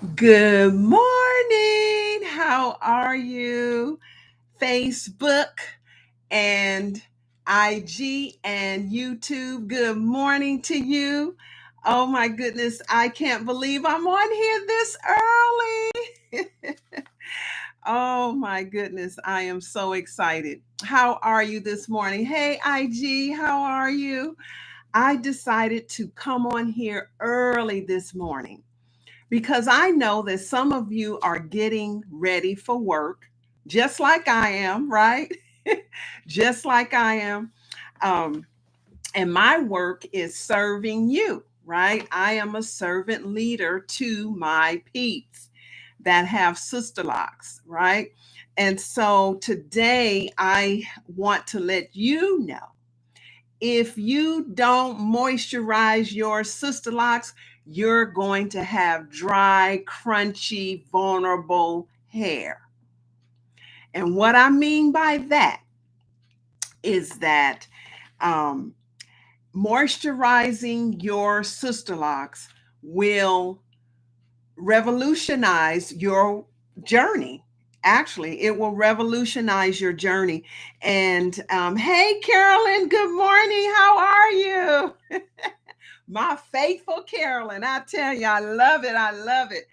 Good morning. How are you? Facebook and IG and YouTube. Good morning to you. Oh my goodness, I can't believe I'm on here this early. Oh my goodness, I am so excited. How are you this morning? Hey, IG, how are you? I decided to come on here early this morning because I know that some of you are getting ready for work, just like I am, right? Just like I am. Um, and my work is serving you, right? I am a servant leader to my peeps that have sister locks, right? And so today I want to let you know if you don't moisturize your sister locks, you're going to have dry, crunchy, vulnerable hair. And what I mean by that is that um, moisturizing your sister locks will revolutionize your journey. Actually, it will revolutionize your journey. And hey, Carolyn, good morning. How are you? My faithful Carolyn. I tell you, I love it. I love it.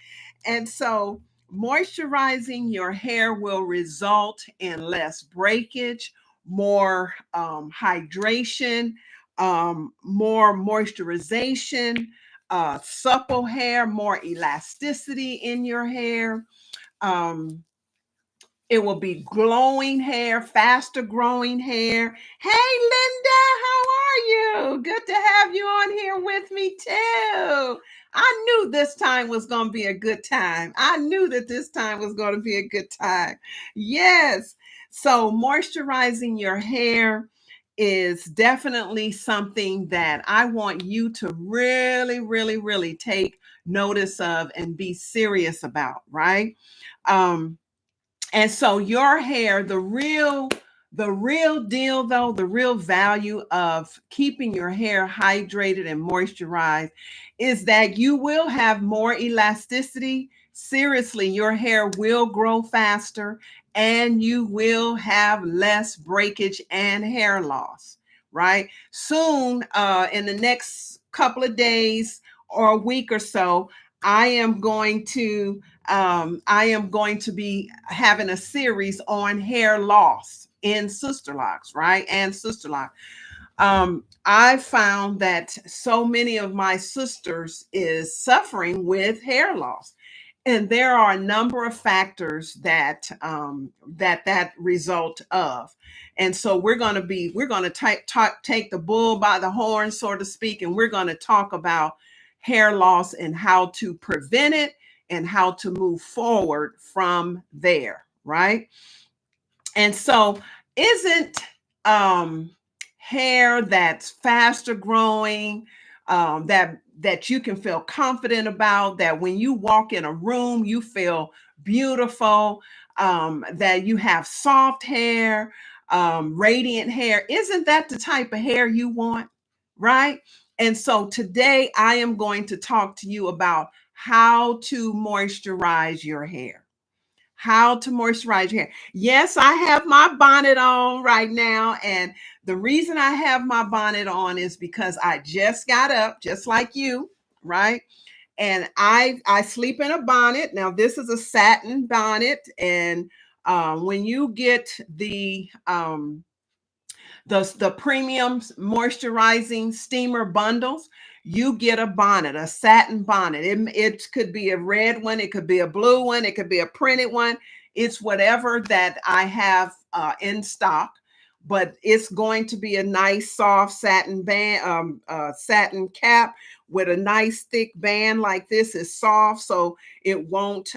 And so, moisturizing your hair will result in less breakage, more hydration, more moisturization, supple hair, more elasticity in your hair. Um, it will be glowing hair, faster growing hair. Hey, Linda, how are you? Good to have you on here with me, too. I knew this time was going to be a good time. I knew that this time was going to be a good time. Yes. So, moisturizing your hair is definitely something that I want you to really, really, really take notice of and be serious about, right? Um, and so your hair, the real deal though, the real value of keeping your hair hydrated and moisturized is that you will have more elasticity. Seriously, your hair will grow faster and you will have less breakage and hair loss, right? Soon, in the next couple of days or a week or so, I am going to be having a series on hair loss in sister locks, right? And sister lock. I found that so many of my sisters is suffering with hair loss, and there are a number of factors that result of. And so we're going to take the bull by the horn, so to speak, and we're going to talk about hair loss and how to prevent it and how to move forward from there, right? And so, isn't um, hair that's faster growing, that you can feel confident about, that when you walk in a room, you feel beautiful, that you have soft hair, radiant hair? Isn't that the type of hair you want? Right? And so today I am going to talk to you about how to moisturize your hair. How to moisturize your hair. Yes, I have my bonnet on right now. And the reason I have my bonnet on is because I just got up, just like you, right? And I sleep in a bonnet. Now, this is a satin bonnet. And when you get the premium moisturizing steamer bundles, you get a bonnet, a satin bonnet. It could be a red one, it could be a blue one, it could be a printed one. It's whatever that I have in stock, but it's going to be a nice soft satin band, satin cap with a nice thick band like this. Is soft, so it won't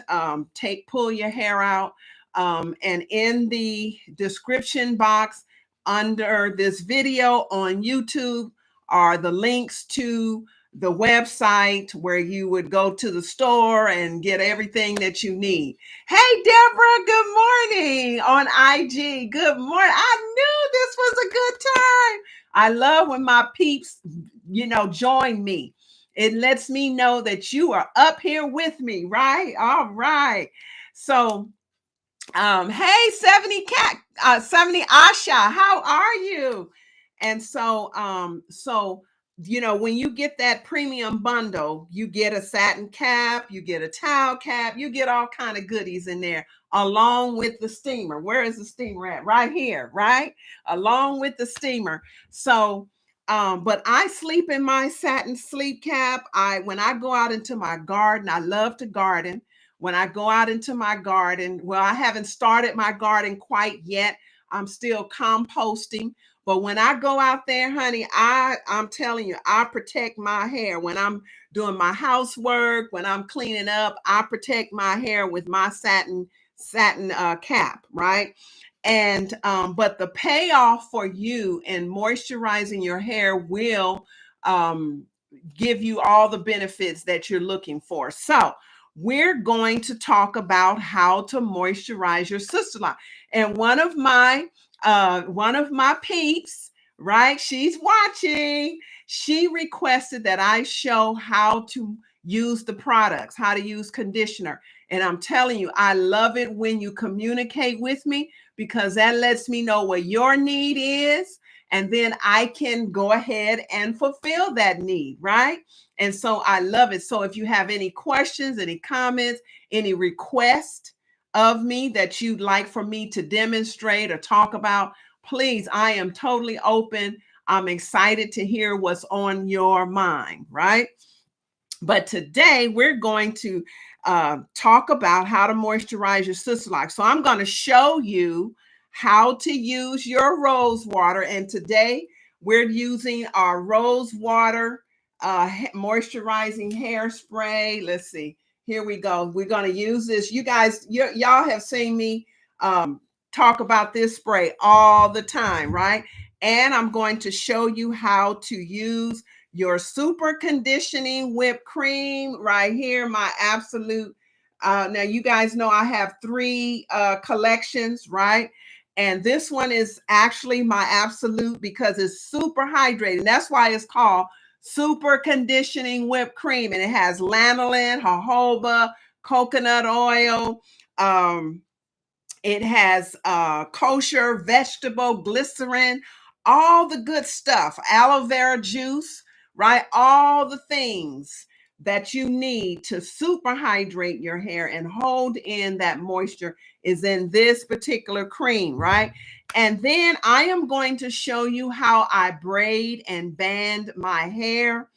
pull your hair out. And in the description box under this video on YouTube are the links to the website where you would go to the store and get everything that you need. Hey, Deborah, good morning on IG. Good morning. I knew this was a good time. I love when my peeps, join me. It lets me know that you are up here with me, right? All right. So, hey, 70 cat, 70 Asha, how are you? And so when you get that premium bundle, you get a satin cap, you get a towel cap, you get all kind of goodies in there, along with the steamer. Where is the steamer at? Right here, right? Along with the steamer. So but I sleep in my satin sleep cap. When I go out into my garden, I love to garden. When I go out into my garden, well, I haven't started my garden quite yet. I'm still composting. But when I go out there, honey, I'm telling you, I protect my hair. When I'm doing my housework, when I'm cleaning up, I protect my hair with my satin cap, right? And but the payoff for you in moisturizing your hair will um, give you all the benefits that you're looking for. So we're going to talk about how to moisturize your sister line. And one of my peeps, right? She's watching. She requested that I show how to use the products, how to use conditioner. And I'm telling you, I love it when you communicate with me, because that lets me know what your need is. And then I can go ahead and fulfill that need, right? And so I love it. So if you have any questions, any comments, any requests of me that you'd like for me to demonstrate or talk about, please, I am totally open. I'm excited to hear what's on your mind, right? But today we're going to talk about how to moisturize your sister locks. So I'm going to show you how to use your rose water. And today we're using our rose water moisturizing hairspray. Let's see. Here we go. We're going to use this. You guys, y'all have seen me talk about this spray all the time, right? And I'm going to show you how to use your super conditioning whipped cream right here, my absolute. Now, you guys know I have three collections, right? And this one is actually my absolute because it's super hydrating. That's why it's called super conditioning whipped cream. And it has lanolin, jojoba, coconut oil. It has kosher vegetable glycerin, all the good stuff, aloe vera juice, right? All the things that you need to super hydrate your hair and hold in that moisture is in this particular cream, right? And then I am going to show you how I braid and band my hair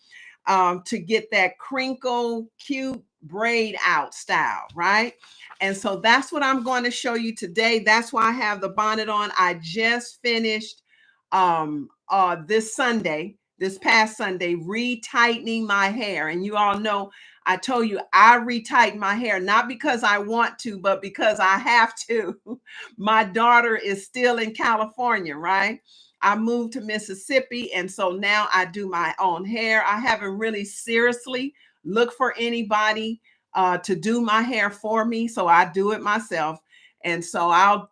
to get that crinkle, cute braid out style, right? And so that's what I'm going to show you today. That's why I have the bonnet on. I just finished this past Sunday, retightening my hair. And you all know, I told you I retighten my hair, not because I want to, but because I have to. My daughter is still in California, right? I moved to Mississippi, and so now I do my own hair. I haven't really seriously looked for anybody to do my hair for me, so I do it myself. And so I'll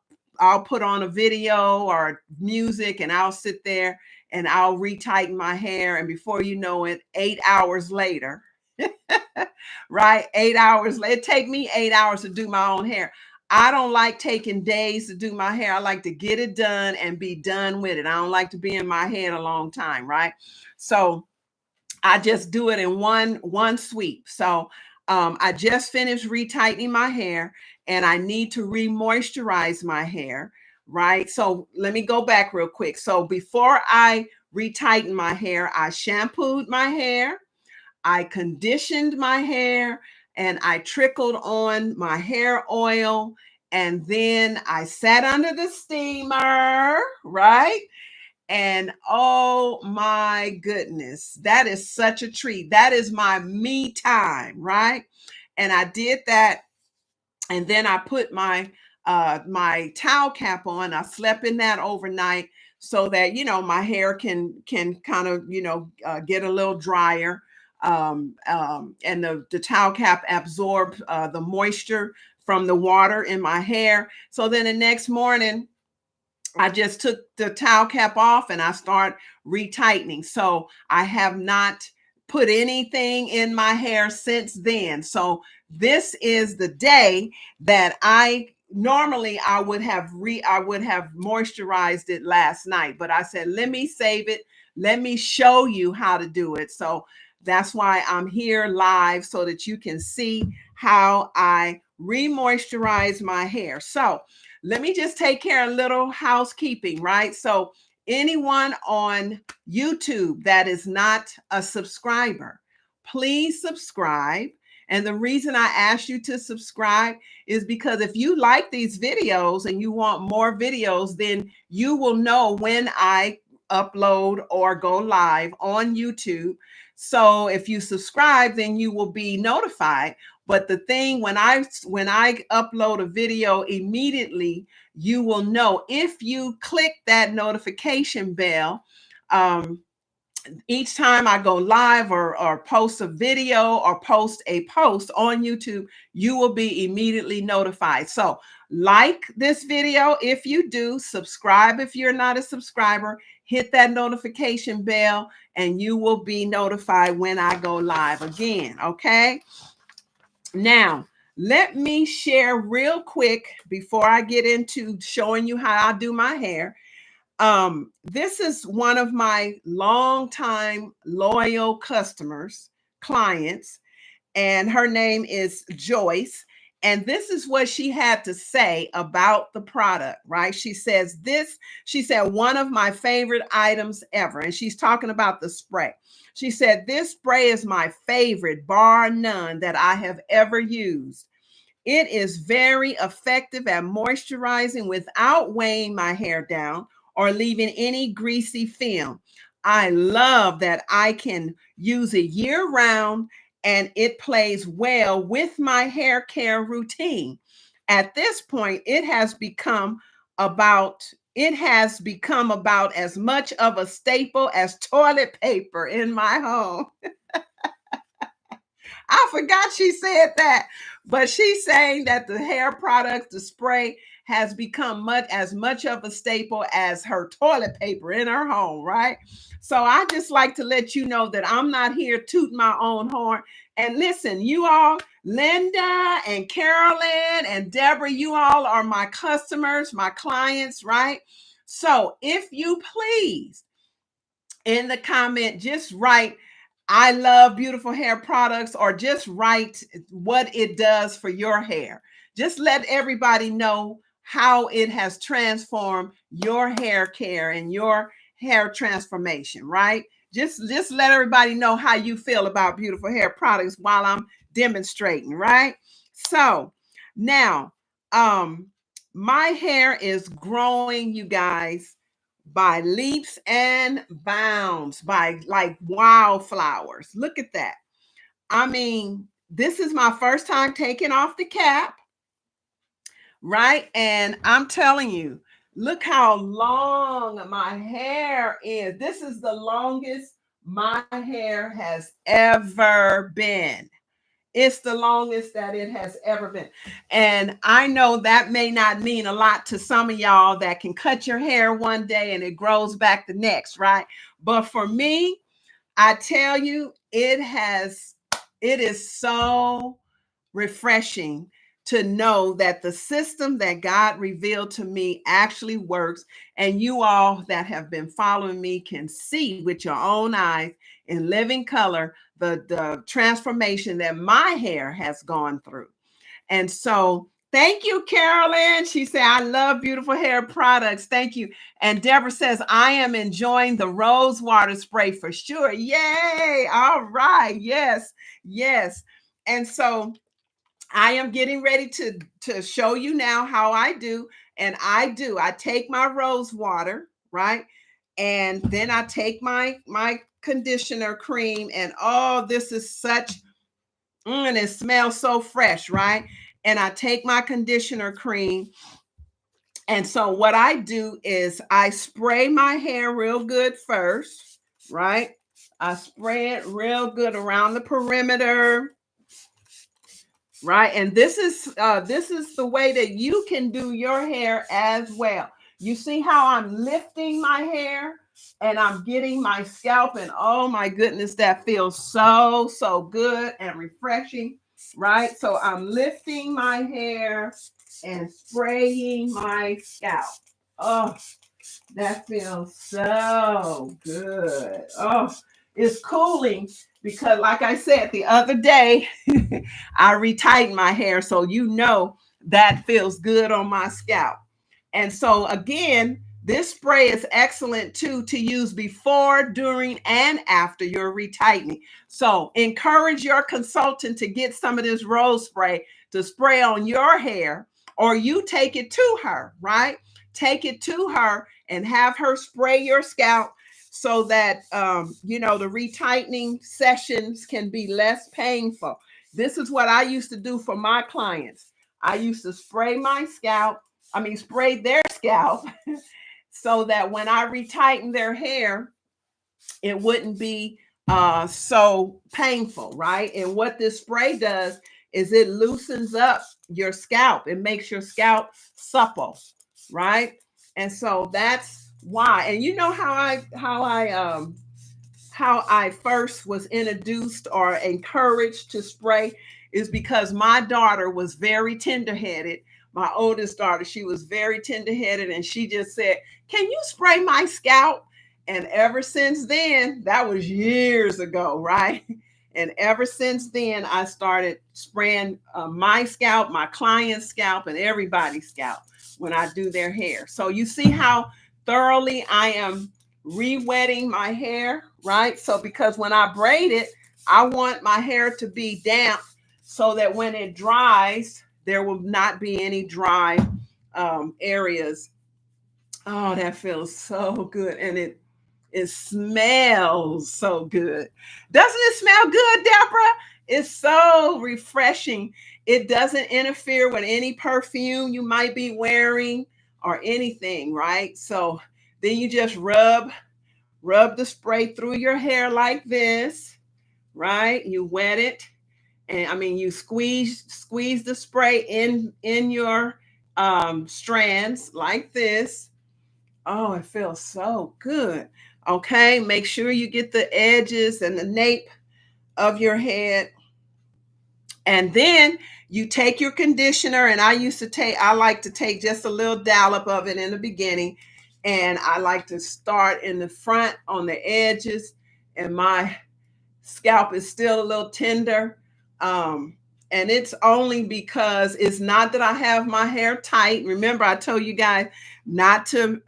put on a video or music, and I'll sit there and I'll retighten my hair, and before you know it, 8 hours later, right? 8 hours later, it take me 8 hours to do my own hair. I don't like taking days to do my hair. I like to get it done and be done with it. I don't like to be in my head a long time, right? So I just do it in one sweep. So I just finished retightening my hair, and I need to re-moisturize my hair, right? So let me go back real quick. So before I retighten my hair, I shampooed my hair, I conditioned my hair, and I trickled on my hair oil. And then I sat under the steamer, right? And oh my goodness, that is such a treat. That is my me time, right? And I did that. And then I put my towel cap on. I slept in that overnight so that my hair can kind of get a little drier. And the towel cap absorbed the moisture from the water in my hair. So then the next morning, I just took the towel cap off and I start retightening. So I have not put anything in my hair since then. So this is the day that I would have moisturized it last night, but I said, let me save it. Let me show you how to do it. So that's why I'm here live, so that you can see how I re-moisturize my hair. So let me just take care of a little housekeeping, right? So anyone on YouTube that is not a subscriber, please subscribe. And the reason I ask you to subscribe is because if you like these videos and you want more videos, then you will know when I upload or go live on YouTube. So if you subscribe, then you will be notified. But the thing, when I upload a video, immediately you will know. If you click that notification bell, each time I go live or post a video or post a post on YouTube, you will be immediately notified. So like this video if you do, subscribe if you're not a subscriber, hit that notification bell, and you will be notified when I go live again, okay? Now, let me share real quick before I get into showing you how I do my hair. This is one of my longtime loyal customers, clients, and her name is Joyce. And this is what she had to say about the product, right? She said, one of my favorite items ever. And she's talking about the spray. She said, this spray is my favorite, bar none, that I have ever used. It is very effective at moisturizing without weighing my hair down or leaving any greasy film. I love that I can use it year round, and it plays well with my hair care routine. At this point, it has become about as much of a staple as toilet paper in my home. I forgot she said that, but she's saying that the hair products, the spray, has become as much of a staple as her toilet paper in her home, right? So I just like to let you know that I'm not here tooting my own horn. And listen, you all, Linda and Carolyn and Deborah, you all are my customers, my clients, right? So if you please, in the comment, just write, I love beautiful hair products, or just write what it does for your hair. Just let everybody know how it has transformed your hair care and your hair transformation, right? Just let everybody know how you feel about beautiful hair products while I'm demonstrating, right? So now, my hair is growing, you guys, by leaps and bounds, by like wildflowers. Look at that. I mean, this is my first time taking off the cap, right? And I'm telling you, look how long my hair is. This is the longest my hair has ever been. It's the longest that it has ever been. And I know that may not mean a lot to some of y'all that can cut your hair one day and it grows back the next, right? But for me, I tell you, it is so refreshing to know that the system that God revealed to me actually works. And you all that have been following me can see with your own eyes in living color the transformation that my hair has gone through. And so thank you, Carolyn. She said, I love beautiful hair products. Thank you. And Deborah says, I am enjoying the rose water spray for sure. Yay. All right. Yes. Yes. And so I am getting ready to show you now how I do. And I take my rose water, right? And then I take my conditioner cream, and oh, this is such, and it smells so fresh, right? And I take my conditioner cream. And so what I do is I spray my hair real good first, right? I spray it real good around the perimeter, right? And this is the way that you can do your hair as well. You see how I'm lifting my hair, and I'm getting my scalp, and oh my goodness, that feels so, so good and refreshing, right? So I'm lifting my hair and spraying my scalp. Oh, that feels so good. Oh, it's cooling because, like I said the other day, I retightened my hair. So, that feels good on my scalp. And so, again, this spray is excellent too to use before, during, and after your retightening. So, encourage your consultant to get some of this rose spray to spray on your hair, or you take it to her, right? Take it to her and have her spray your scalp so that the retightening sessions can be less painful. This is what I used to do for my clients. I used to spray their scalp so that when I retighten their hair, it wouldn't be so painful, right? And what this spray does is it loosens up your scalp. It makes your scalp supple, right? And so that's why. And you know how I first was introduced or encouraged to spray is because my daughter was very tender-headed. My oldest daughter, she was very tender-headed, and she just said, "Can you spray my scalp?" And ever since then, that was years ago, right? And ever since then, I started spraying my scalp, my client's scalp, and everybody's scalp when I do their hair. So you see how thoroughly I am re-wetting my hair, right? So because when I braid it, I want my hair to be damp so that when it dries, there will not be any dry areas. Oh, that feels so good. And it smells so good. Doesn't it smell good, Deborah? It's so refreshing. It doesn't interfere with any perfume you might be wearing or anything, right? So then you just rub the spray through your hair like this, right? You wet it, and you squeeze the spray in your strands like this. Oh, it feels so good. Okay, make sure you get the edges and the nape of your head. And then you take your conditioner, and I like to take just a little dollop of it in the beginning. And I like to start in the front on the edges, and my scalp is still a little tender. And it's only because it's not that I have my hair tight. Remember, I told you guys not to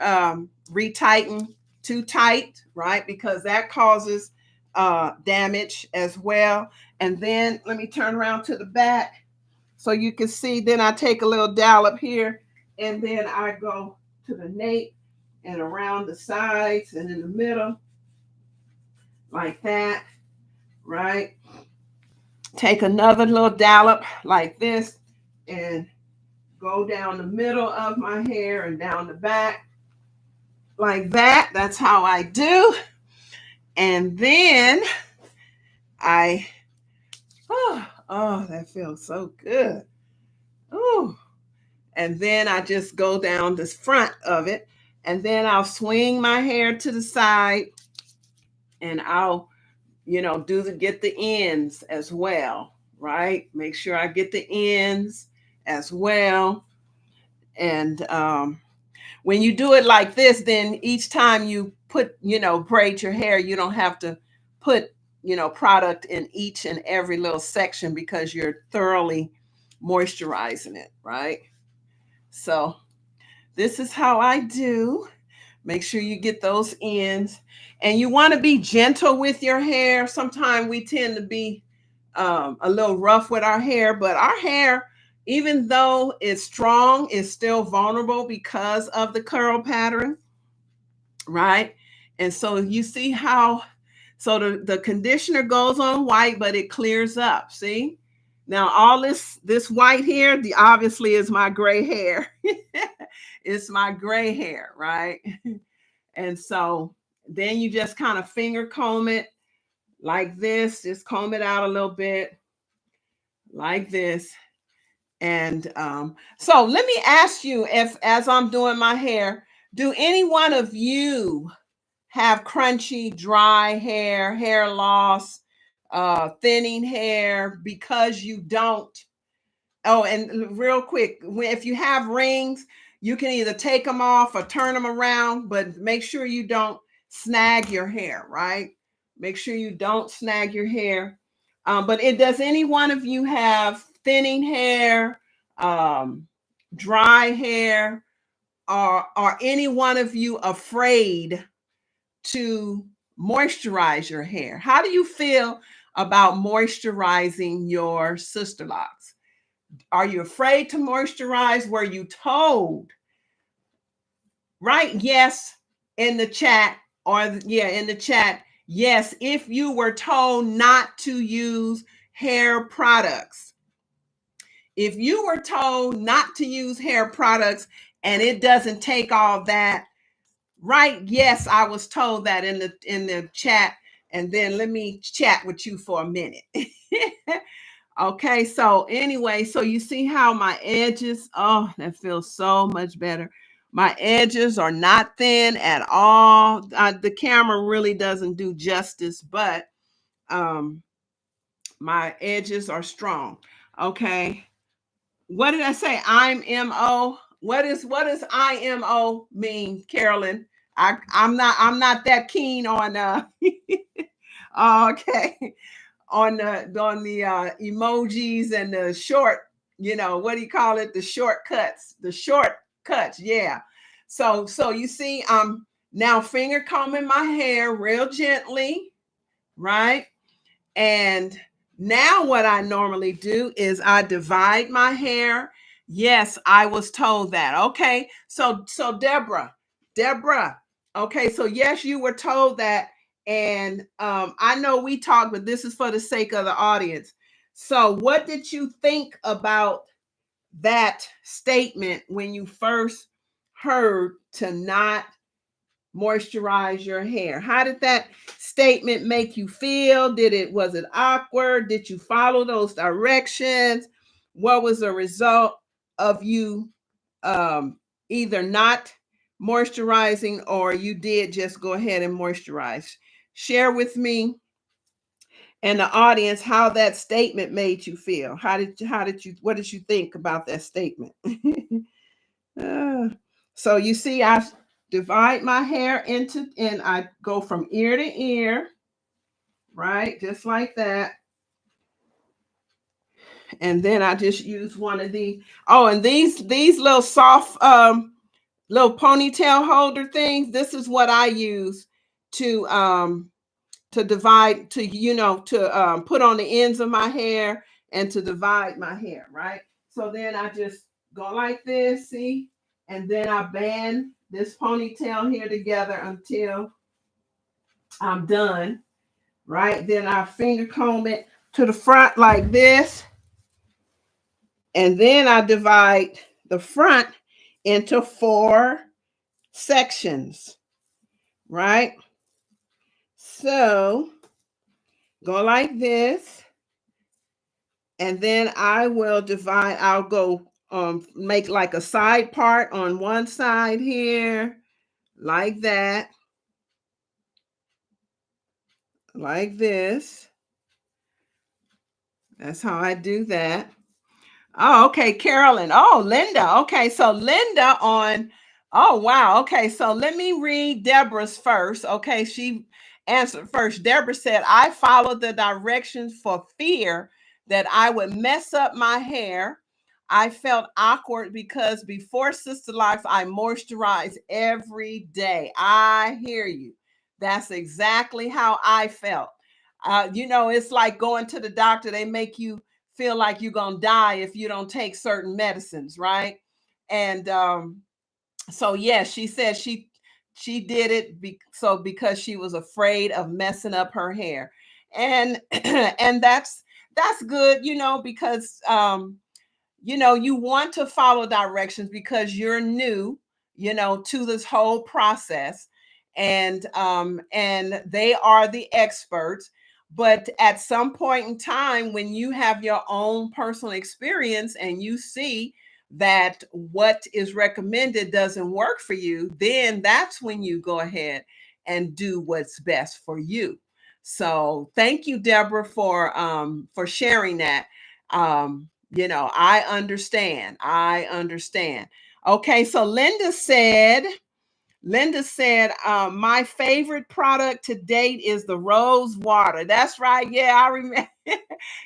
retighten too tight, right? Because that causes damage as well. And then let me turn around to the back so you can see. Then I take a little dollop here, and then I go to the nape and around the sides and in the middle like that, right? Take another little dollop like this and go down the middle of my hair and down the back like that. That's how I do. And then that feels so good. Oh, and then I just go down the front of it, and then I'll swing my hair to the side, and I'll get the ends as well, right? Make sure I get the ends as well. And when you do it like this, then each time you braid your hair, you don't have to put, product in each and every little section because you're thoroughly moisturizing it, right? So this is how I do. Make sure you get those ends. And you want to be gentle with your hair. Sometimes we tend to be a little rough with our hair, but our hair, even though it's strong, is still vulnerable because of the curl pattern, right? And so you see how, so the conditioner goes on white, but it clears up, see? Now, all this white here, obviously is my gray hair. It's my gray hair, right? And so then you just kind of finger comb it like this. Just comb it out a little bit like this. And so let me ask you, if as I'm doing my hair, do any one of you have crunchy, dry hair, hair loss, thinning hair because you don't. Oh, and real quick, if you have rings, you can either take them off or turn them around, but make sure you don't snag your hair, right? Make sure you don't snag your hair. But does any one of you have thinning hair, dry hair, or are any one of you afraid to moisturize your hair? How do you feel about moisturizing your sister locks? Are you afraid to moisturize? Were you told? Right? Yes, in the chat, or yeah, in the chat. Yes, if you were told not to use hair products. If you were told not to use hair products and it doesn't take all that, right? Yes, I was told that in the chat. And then let me chat with you for a minute. Okay, so anyway, so you see how my edges, oh, that feels so much better. My edges are not thin at all. The camera really doesn't do justice, but my edges are strong. Okay. What did I say? I'm MO. What does IMO mean, Carolyn? I'm not that keen on okay, on the emojis and the short, what do you call it? The shortcuts. The shortcuts, yeah. So you see, I'm now finger combing my hair real gently, right? And now what I normally do is I divide my hair. Yes, I was told that. Okay. So Deborah. Okay, so yes, you were told that. And I know we talked, but this is for the sake of the audience. So what did you think about that statement when you first heard to not moisturize your hair? How did that statement make you feel? Was it awkward? Did you follow those directions? What was the result of you either not moisturizing, or you did just go ahead and moisturize? Share with me and the audience how that statement made you feel. What did you think about that statement? So you see, I divide my hair and I go from ear to ear, right? Just like that. And then I just use one of the, oh, and these little soft little ponytail holder things. This is what I use to divide, to put on the ends of my hair and to divide my hair, right? So then I just go like this, see? And then I band this ponytail here together until I'm done, right? Then I finger comb it to the front like this. And then I divide the front into 4 sections, right? So go like this. And then I'll go make like a side part on one side here, like that, like this. That's how I do that. Oh, okay, Carolyn. Oh, Linda. Okay, so Linda oh, wow. Okay, so let me read Deborah's first. Okay, she answered first. Deborah said, I followed the directions for fear that I would mess up my hair. I felt awkward because before Sister Locks, I moisturize every day. I hear you. That's exactly how I felt. It's like going to the doctor. They make you feel like you're going to die if you don't take certain medicines, right? And so yes, she said she did it because she was afraid of messing up her hair. And and that's good, because you want to follow directions because you're new, to this whole process. And they are the experts. But at some point in time, when you have your own personal experience and you see that what is recommended doesn't work for you, then that's when you go ahead and do what's best for you. So thank you, Deborah, for sharing that. I understand. I understand. Okay, so Linda said, my favorite product to date is the rose water. That's right. Yeah, I remember.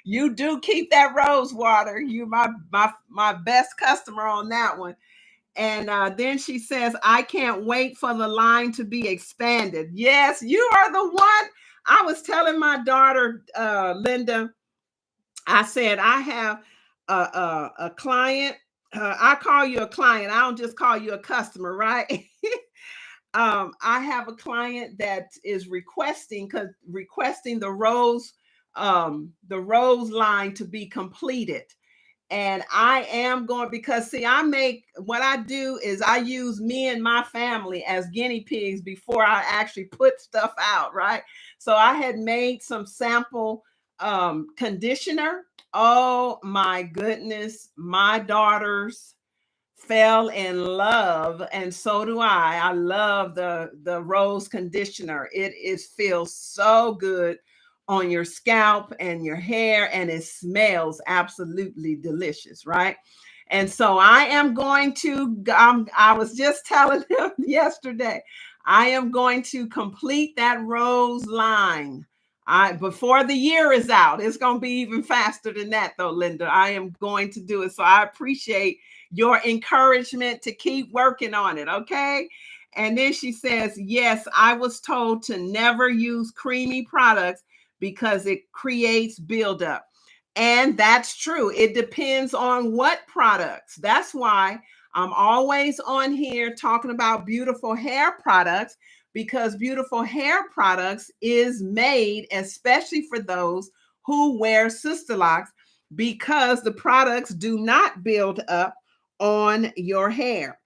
You do keep that rose water. You my best customer on that one. And then she says, I can't wait for the line to be expanded. Yes, you are the one. I was telling my daughter, Linda, I said, I have a client. I call you a client. I don't just call you a customer, right? I have a client that is requesting the rose line to be completed. And I am going, because see, what I do is I use me and my family as guinea pigs before I actually put stuff out, right? So I had made some sample conditioner. Oh my goodness, my daughters fell in love, and so do I love the rose conditioner. Feels so good on your scalp and your hair, and it smells absolutely delicious, right? And so I am going to, I was just telling him yesterday, I am going to complete that rose line. Before the year is out. It's going to be even faster than that, though, Linda. I am going to do it. So I appreciate your encouragement to keep working on it. Okay. And then she says, yes, I was told to never use creamy products because it creates buildup. And that's true. It depends on what products. That's why I'm always on here talking about beautiful hair products, because beautiful hair products is made especially for those who wear Sisterlocks, because the products do not build up on your hair,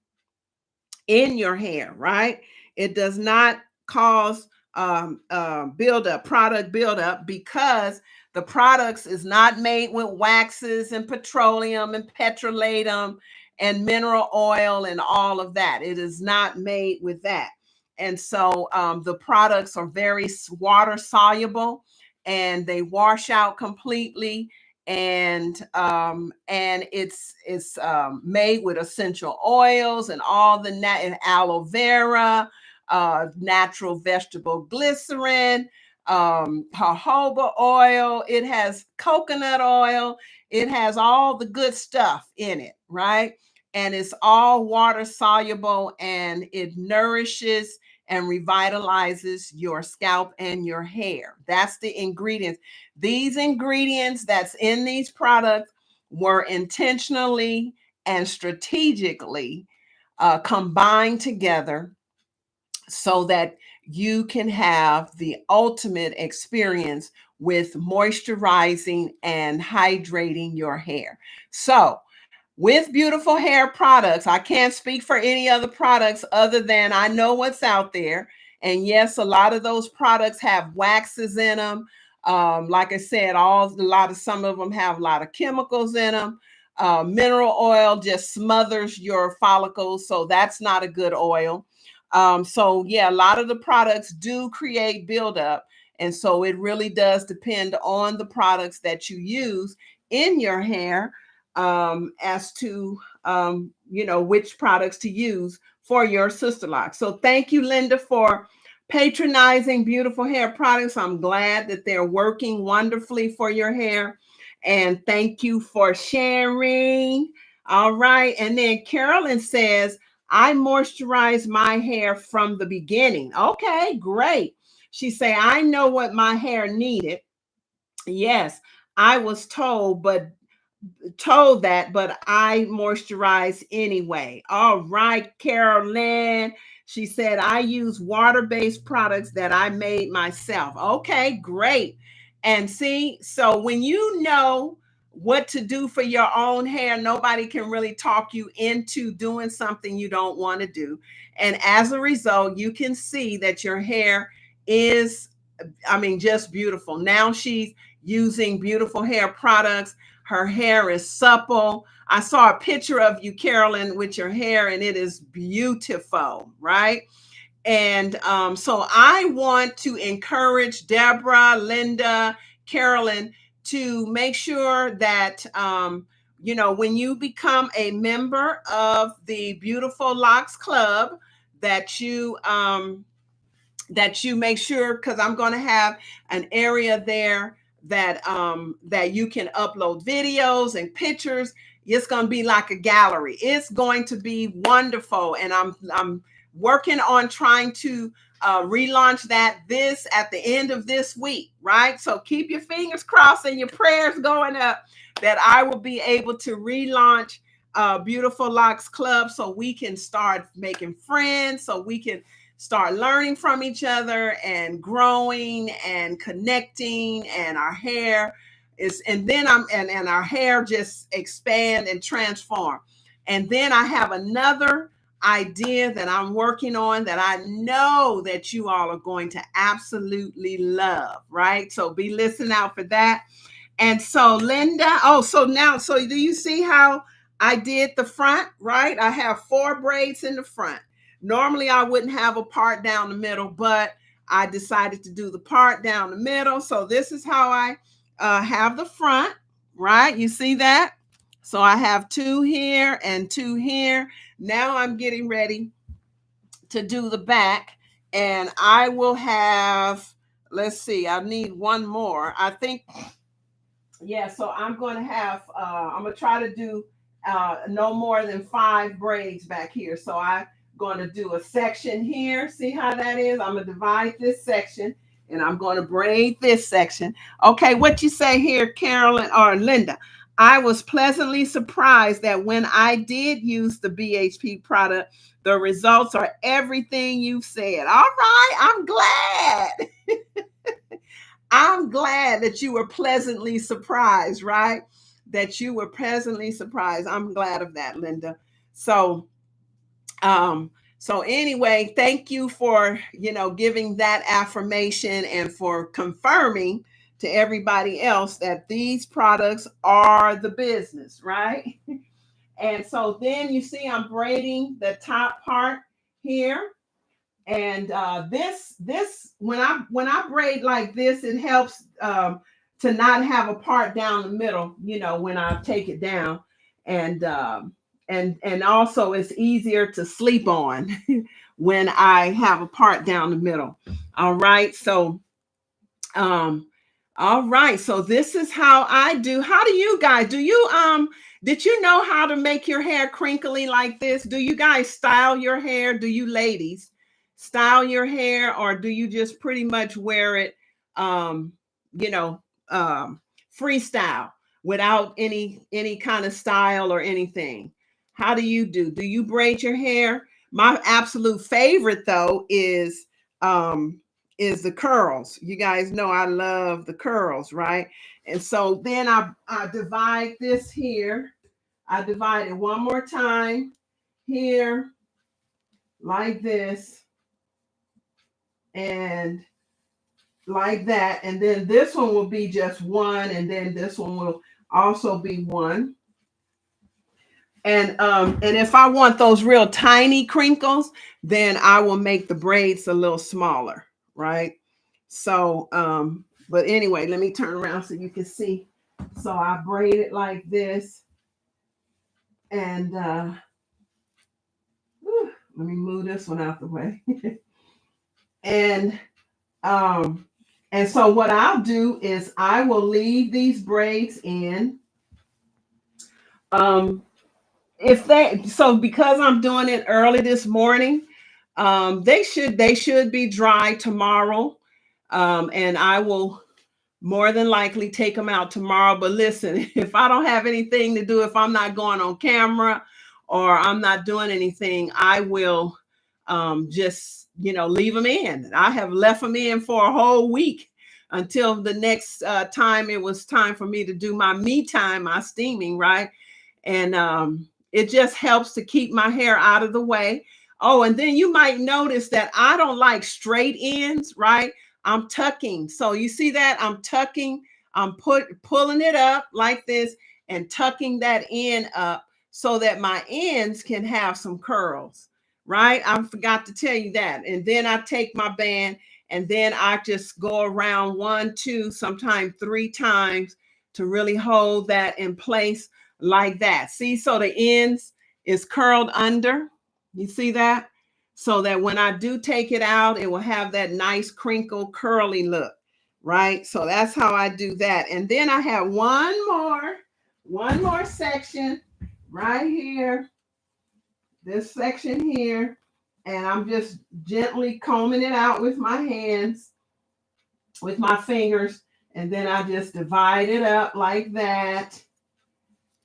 in your hair, right? It does not cause product buildup, because the products is not made with waxes and petroleum and petrolatum and mineral oil and all of that. It is not made with that. And so the products are very water soluble, and they wash out completely. And it's made with essential oils and all the and aloe vera, natural vegetable glycerin, jojoba oil. It has coconut oil. It has all the good stuff in it, right? And it's all water soluble, and it nourishes and revitalizes your scalp and your hair. That's the ingredients. These ingredients that's in these products were intentionally and strategically combined together so that you can have the ultimate experience with moisturizing and hydrating your hair. So, with beautiful hair products, I can't speak for any other products other than I know what's out there. And yes, a lot of those products have waxes in them. Like I said, some of them have a lot of chemicals in them. Mineral oil just smothers your follicles, so that's not a good oil. So yeah, a lot of the products do create buildup, and so it really does depend on the products that you use in your hair, as to which products to use for your Sisterlock. So thank you, Linda, for patronizing beautiful hair products. I'm glad that they're working wonderfully for your hair. And thank you for sharing. All right. And then Carolyn says, I moisturize my hair from the beginning. Okay, great. She say, I know what my hair needed. Yes, I was told that, but I moisturize anyway. All right, Carolyn. She said, I use water-based products that I made myself. Okay, great. And see, so when you know what to do for your own hair, nobody can really talk you into doing something you don't want to do. And as a result, you can see that your hair is, just beautiful. Now she's using beautiful hair products. Her hair is supple. I saw a picture of you, Carolyn, with your hair, and it is beautiful, right? And so I want to encourage Deborah, Linda, Carolyn to make sure that, when you become a member of the Beautiful Locks Club, that you make sure, because I'm going to have an area there that you can upload videos and pictures. It's going to be like a gallery. It's going to be wonderful, and I'm working on trying to relaunch this at the end of this week, right? So keep your fingers crossed and your prayers going up that I will be able to relaunch Beautiful Locks Club, so we can start making friends, so we can start learning from each other and growing and connecting, and our hair and our hair just expand and transform. And then I have another idea that I'm working on that I know that you all are going to absolutely love, right? So be listening out for that. And so Linda, so do you see how I did the front, right? I have 4 braids in the front. Normally I wouldn't have a part down the middle, but I decided to do the part down the middle. So this is how I have the front, right? You see that? So I have 2 here and 2 here. Now I'm getting ready to do the back, and I will have, let's see, I need one more. I think, yeah, so I'm going to have, I'm going to try to do no more than 5 braids back here. So I'm going to do a section here. See how that is? I'm going to divide this section, and I'm going to braid this section. Okay, what you say here, Carolyn or Linda? I was pleasantly surprised that when I did use the BHP product, the results are everything you've said. All right, I'm glad. I'm glad that you were pleasantly surprised, right? That you were pleasantly surprised. I'm glad of that, Linda. So, so anyway, thank you for, giving that affirmation and for confirming to everybody else that these products are the business, right? And so then you see I'm braiding the top part here. And this when I braid like this, it helps to not have a part down the middle, when I take it down. And and also it's easier to sleep on when I have a part down the middle. All right. So all right. So this is how I do. How do you guys do? Did you know how to make your hair crinkly like this? Do you guys style your hair? Do you ladies style your hair, or do you just pretty much wear it you know freestyle without any kind of style or anything? How do you do? Do you braid your hair? My absolute favorite though is the curls. You guys know I love the curls, right? And so then I divide this here. I divide it one more time here like this and like that. And then this one will be just one, and then this one will also be one. And if I want those real tiny crinkles, then I will make the braids a little smaller, right? So but anyway, let me turn around so you can see. So I braid it like this, and let me move this one out the way. and so what I'll do is I will leave these braids in. Because I'm doing it early this morning, they should be dry tomorrow. And I will more than likely take them out tomorrow. But listen, if I don't have anything to do, if I'm not going on camera or I'm not doing anything, I will just, leave them in. I have left them in for a whole week until the next time it was time for me to do my me time, my steaming, right? And it just helps to keep my hair out of the way. Oh, and then you might notice that I don't like straight ends, right? I'm tucking. So you see that I'm tucking, I'm pulling it up like this and tucking that end up so that my ends can have some curls. right? I forgot to tell you that. And then I take my band and then I just go around 1, 2, sometimes 3 times to really hold that in place like that. See, so the ends is curled under. You see that? So that when I do take it out, it will have that nice crinkle curly look, right? So that's how I do that. And then I have one more section right here, this section here, and I'm just gently combing it out with my hands, with my fingers, and then I just divide it up like that.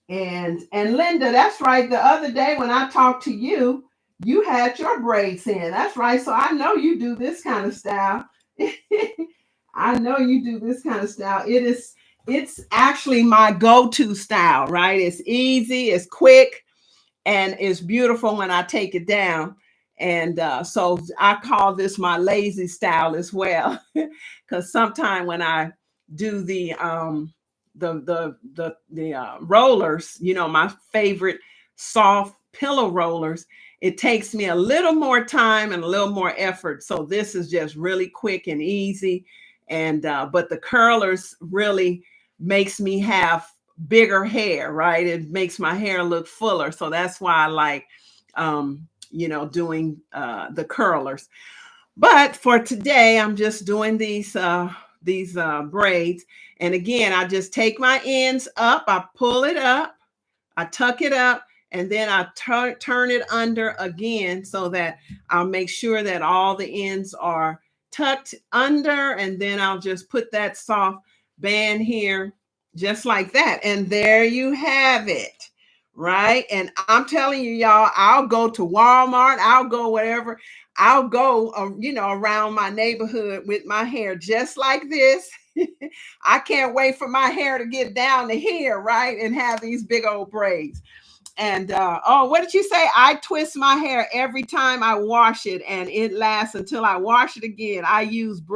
And Linda, that's right. The other day when I talked to you, you had your braids in. That's right. So I know you do this kind of style. I know you do this kind of style. It's actually my go-to style, right? It's easy, it's quick, and it's beautiful when I take it down. And so I call this my lazy style as well, because sometimes when I do the rollers, you know, my favorite soft pillow rollers, it takes me a little more time and a little more effort. So this is just really quick and easy. And but the curlers really makes me have bigger hair, right? It makes my hair look fuller. So that's why I like, doing the curlers. But for today, I'm just doing these braids. And again, I just take my ends up, I pull it up, I tuck it up, and then I turn it under again so that I'll make sure that all the ends are tucked under. And then I'll just put that soft band here just like that. And there you have it, right? And I'm telling you, y'all, I'll go to Walmart, I'll go wherever, I'll go, around my neighborhood with my hair just like this. I can't wait for my hair to get down to here, right? And have these big old braids. And what did you say? I twist my hair every time I wash it, and it lasts until I wash it again. I used to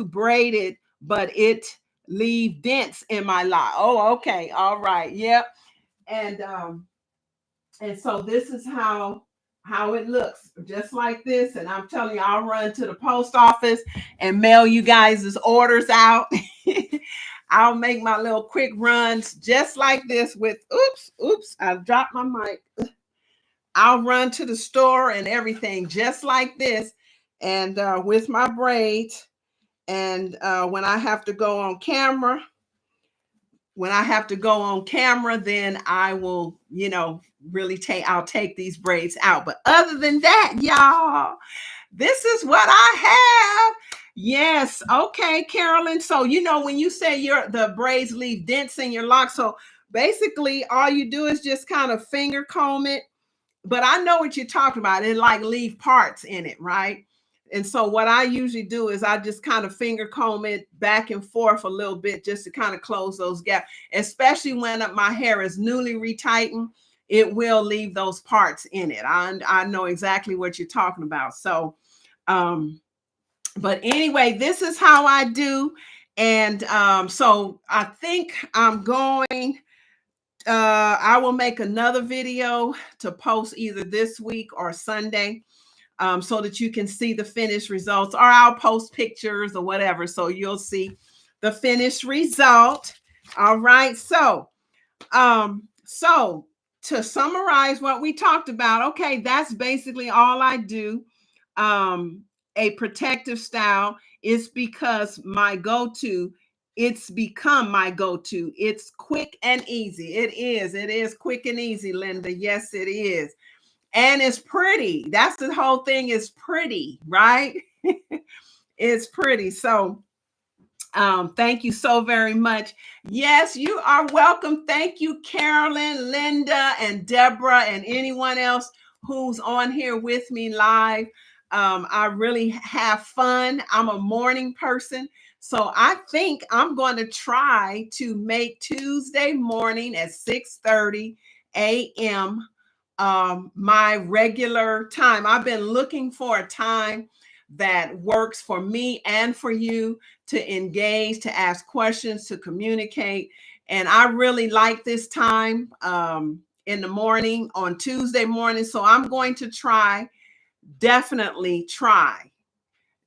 braid it, but it leave dents in my lock. Oh, okay, all right, yep. And so this is how it looks, just like this. And I'm telling you, I'll run to the post office and mail you guys' orders out. I'll make my little quick runs just like this with, oops, I dropped my mic. I'll run to the store and everything just like this, and with my braids. And when I have to go on camera, then I will, I'll take these braids out. But other than that, y'all, this is what I have. Yes. Okay, Carolyn. So, when you say the braids leave dents in your locks, so basically all you do is just kind of finger comb it. But I know what you're talking about. It like leave parts in it, right? And so what I usually do is I just kind of finger comb it back and forth a little bit just to kind of close those gaps, especially when my hair is newly retightened. It will leave those parts in it. I know exactly what you're talking about. So, but anyway, this is how I do. And so I think I'm going, I will make another video to post either this week or Sunday, so that you can see the finished results, or I'll post pictures or whatever. So you'll see the finished result. All right. So to summarize what we talked about, okay, that's basically all I do. A protective style is because it's become my go-to. It's quick and easy. It is quick and easy, Linda. Yes, it is. And it's pretty. That's the whole thing, is pretty, right? It's pretty. So thank you so very much. Yes, you are welcome. Thank you, Carolyn, Linda, and Deborah, and anyone else who's on here with me live. I really have fun. I'm a morning person. So I think I'm going to try to make Tuesday morning at 6:30 a.m. My regular time. I've been looking for a time that works for me and for you to engage, to ask questions, to communicate. And I really like this time. in the morning on Tuesday morning. So I'm going to definitely try.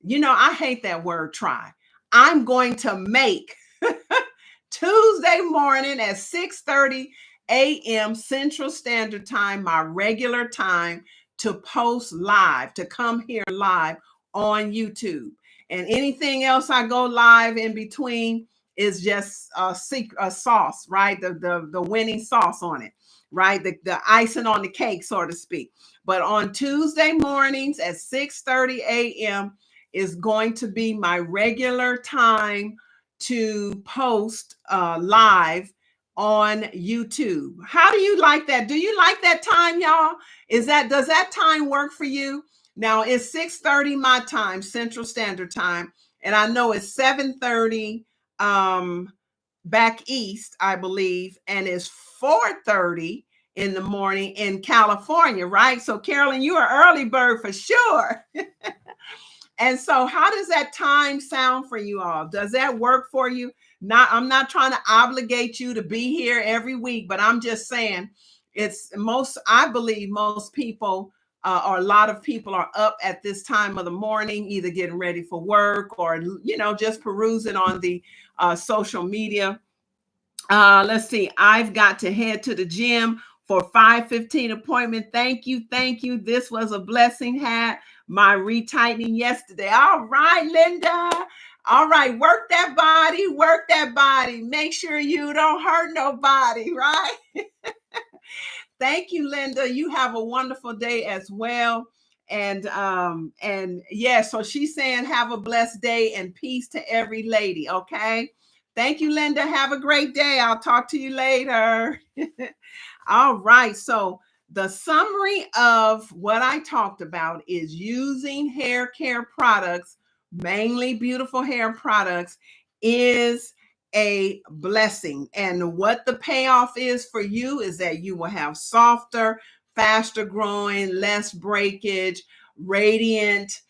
I hate that word try. I'm going to make Tuesday morning at 6:30 a.m. Central Standard Time, my regular time, to post live, to come here live on YouTube. And anything else I go live in between is just a sauce, right? The winning sauce on it, right? The icing on the cake, so to speak. But on Tuesday mornings at 6:30 a.m. is going to be my regular time to post live on YouTube. How do you like that? Do you like that time, y'all? Does that time work for you? Now it's 6:30 my time, Central Standard Time, and I know it's 7:30 back east, I believe, and it's 4:30 in the morning in California, right? So Carolyn, you're an early bird for sure. And so how does that time sound for you all? Does that work for you? I'm not trying to obligate you to be here every week, but I'm just saying I believe most people or a lot of people are up at this time of the morning, either getting ready for work or, just perusing on the social media. Let's see. I've got to head to the gym for 5:15 appointment. Thank you. This was a blessing. Had my retightening yesterday. All right, Linda. All right. Work that body. Make sure you don't hurt nobody, right? Thank you, Linda. You have a wonderful day as well. And yeah, so she's saying have a blessed day and peace to every lady. Okay. Thank you, Linda. Have a great day. I'll talk to you later. All right. So the summary of what I talked about is using hair care products, mainly beautiful hair products, is a blessing. And what the payoff is for you is that you will have softer, faster growing, less breakage, radiant,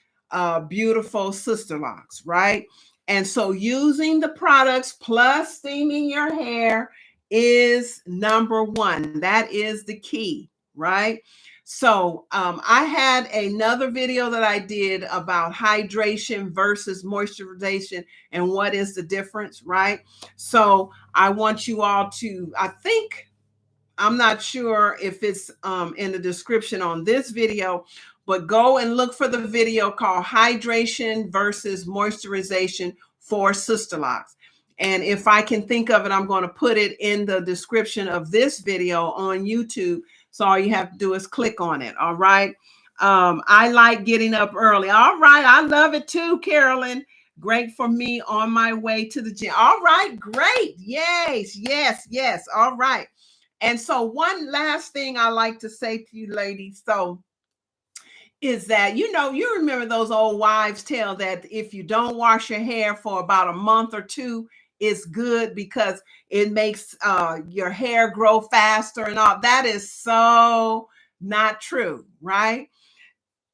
beautiful sister locks, right? And so using the products plus steaming your hair is number one. That is the key, right? So I had another video that I did about hydration versus moisturization and what is the difference, right? So I want you all to, I'm not sure if it's in the description on this video, but go and look for the video called Hydration versus Moisturization for Sisterlocks. And if I can think of it, I'm going to put it in the description of this video on YouTube. So all you have to do is click on it. All right. I like getting up early. All right. I love it too, Carolyn. Great for me on my way to the gym. All right. Great. Yes. All right. And so one last thing I like to say to you ladies, is that, you remember those old wives' tale that if you don't wash your hair for about a month or two, it's good because it makes your hair grow faster and all. That is so not true, right?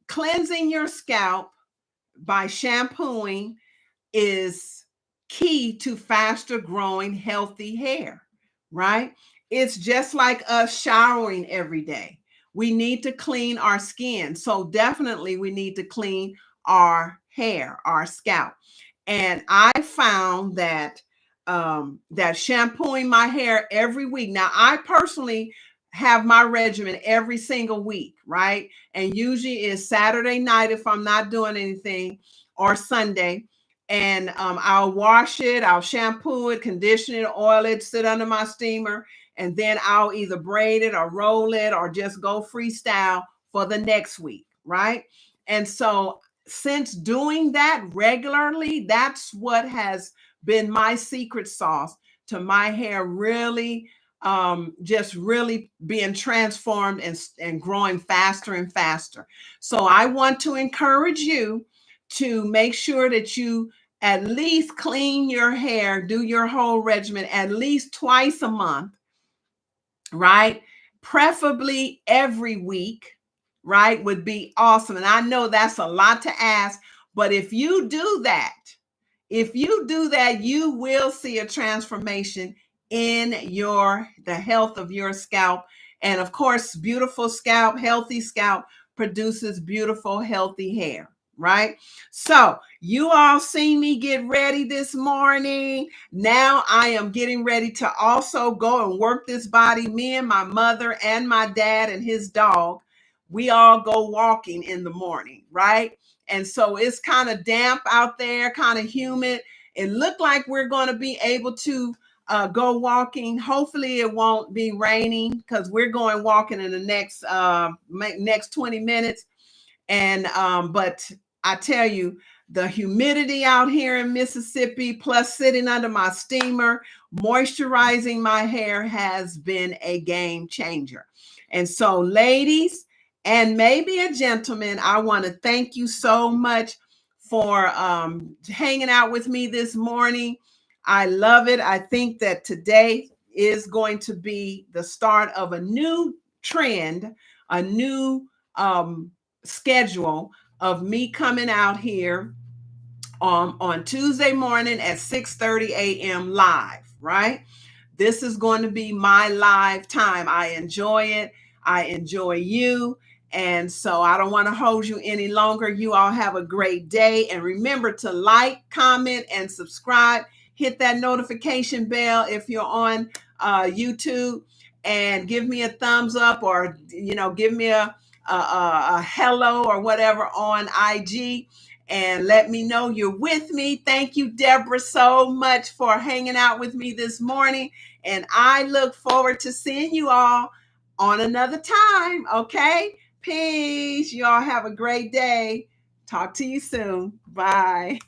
Cleansing your scalp by shampooing is key to faster growing healthy hair, right? It's just like us showering every day. We need to clean our skin. So definitely we need to clean our hair, our scalp. And I found that that shampooing my hair every week. Now, I personally have my regimen every single week, right? And usually it's Saturday night if I'm not doing anything, or Sunday. And I'll wash it, I'll shampoo it, condition it, oil it, sit under my steamer, and then I'll either braid it or roll it or just go freestyle for the next week, right? And so since doing that regularly, that's what has been my secret sauce to my hair really just really being transformed and growing faster and faster. So I want to encourage you to make sure that you at least clean your hair, do your whole regimen at least twice a month, right? Preferably every week, right? Would be awesome. And I know that's a lot to ask, but if you do that, you will see a transformation in the health of your scalp And of course, beautiful scalp, healthy scalp produces beautiful, healthy hair, right? So you all seen me get ready this morning. Now I am getting ready to also go and work this body. Me and my mother and my dad and his dog, we all go walking in the morning, right? And so it's kind of damp out there, kind of humid. It looked like we're going to be able to go walking. Hopefully it won't be raining because we're going walking in the next 20 minutes. And but I tell you, the humidity out here in Mississippi, plus sitting under my steamer, moisturizing my hair has been a game changer. And so, ladies, and maybe a gentleman, I want to thank you so much for hanging out with me this morning. I love it. I think that today is going to be the start of a new trend, a new schedule of me coming out here on Tuesday morning at 6:30 a.m. live, right? This is going to be my live time. I enjoy it. I enjoy you. And so I don't want to hold you any longer. You all have a great day. And remember to like, comment, and subscribe. Hit that notification bell if you're on YouTube, and give me a thumbs up, or, give me a hello or whatever on IG, and let me know you're with me. Thank you, Deborah, so much for hanging out with me this morning. And I look forward to seeing you all on another time. Okay. Peace. You all have a great day. Talk to you soon. Bye.